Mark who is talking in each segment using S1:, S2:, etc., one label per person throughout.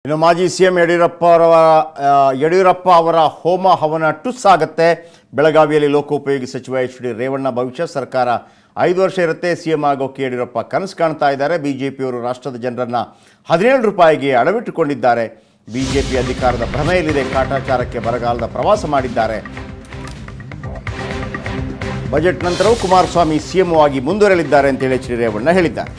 S1: ಇನ್ನು ಮಾಜಿ ಸಿಎಂ ಯಡಿಯೂರಪ್ಪ ಅವರ ಹೋಮ ಹವನ ಟುಸ್ ಆಗುತ್ತೆ. ಬೆಳಗಾವಿಯಲ್ಲಿ ಲೋಕೋಪಯೋಗಿ ಸಚಿವ ಎಚ್.ಡಿ. ರೇವಣ್ಣ ಭವಿಷ್ಯ ಸರ್ಕಾರ 5 ವರ್ಷ ಇರುತ್ತೆ, ಸಿಎಂ ಆಗೋಕೆ ಯಡಿಯೂರಪ್ಪ ಕನಸು ಕಾಣ್ತಾ ಇದ್ದಾರೆ. ಬಿಜೆಪಿಯವರು ರಾಷ್ಟ್ರದ ಜನರನ್ನ 17 ರೂಪಾಯಿಗೆ ಅಡವಿಟ್ಟುಕೊಂಡಿದ್ದಾರೆ. ಬಿಜೆಪಿ ಅಧಿಕಾರದ ಭ್ರಮೆಯಲ್ಲಿದೆ. ಕಾಟಾಚಾರಕ್ಕೆ ಬರಗಾಲದ ಪ್ರವಾಸ ಮಾಡಿದ್ದಾರೆ. ಬಜೆಟ್ ನಂತರವೂ ಕುಮಾರಸ್ವಾಮಿ ಸಿಎಂ ಆಗಿ ಮುಂದುವರೆಯಲಿದ್ದಾರೆ ಅಂತೇಳಿ ಎಚ್.ಡಿ. ರೇವಣ್ಣ ಹೇಳಿದ್ದಾರೆ.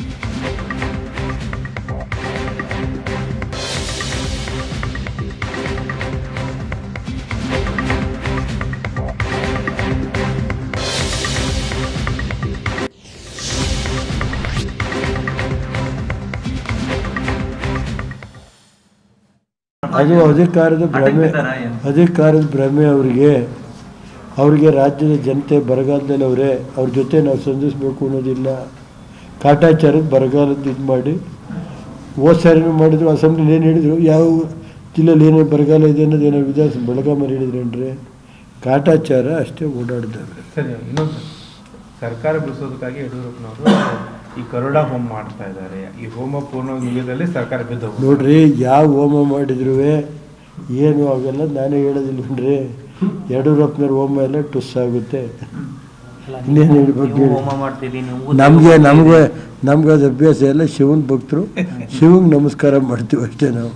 S2: ಅದು ಅಧಿಕಾರದ ಭ್ರಮೆ ಅವರಿಗೆ ರಾಜ್ಯದ ಜನತೆ ಬರಗಾಲದಲ್ಲಿ ಅವ್ರ ಜೊತೆ ನಾವು ಸಂಧಿಸಬೇಕು ಅನ್ನೋದಿಲ್ಲ. ಕಾಟಾಚಾರದ ಬರಗಾಲದ ಇದು ಮಾಡಿ ಹೋದ ಸಾರಿನೂ ಮಾಡಿದ್ರು. ಅಸೆಂಬ್ಲಿಲಿ ಏನು ಹೇಳಿದರು, ಯಾವ ಜಿಲ್ಲೆಯಲ್ಲಿ ಏನೇ ಬರಗಾಲ ಇದೆ ಅನ್ನೋದು ಏನೋ ವಿಧಾನಸಭೆ ಬೆಳಗಾಮಲ್ಲಿ ಹೇಳಿದ್ರೇನ್ರಿ. ಕಾಟಾಚಾರ ಅಷ್ಟೇ ಓಡಾಡಿದ್ದಾರೆ.
S3: ಸರಿ, ಇನ್ನೊಂದು ಸರ್ಕಾರ ಬಿಡಿಸೋದಕ್ಕಾಗಿ ಯಡಿಯೂರಪ್ಪನವರು ಈ ಗರುಡ ಹೋಮ ಮಾಡ್ತಾ ಇದ್ದಾರೆ. ಈ ಹೋಮ ಪೂರ್ಣ ಮುಗಿದಲ್ಲಿ ಸರ್ಕಾರ ಬಿದ್ದು
S2: ನೋಡ್ರಿ, ಯಾವ ಹೋಮ ಮಾಡಿದ್ರು ಏನು ಆಗಲ್ಲ. ನಾನೇ ಹೇಳೋದಿಲ್ಲನ್ರಿ, ಯಡಿಯೂರಪ್ಪನವ್ರ ಹೋಮ ಎಲ್ಲ ಟುಸ್ ಆಗುತ್ತೆ. ಇನ್ನೇನು ಹೇಳ್ಬೇಕು? ನಮ್ಗೆ ಅದು ಅಭ್ಯಾಸ ಎಲ್ಲ ಶಿವನ ಭಕ್ತರು, ಶಿವಂಗೆ ನಮಸ್ಕಾರ ಮಾಡ್ತೀವಿ ಅಷ್ಟೇ ನಾವು.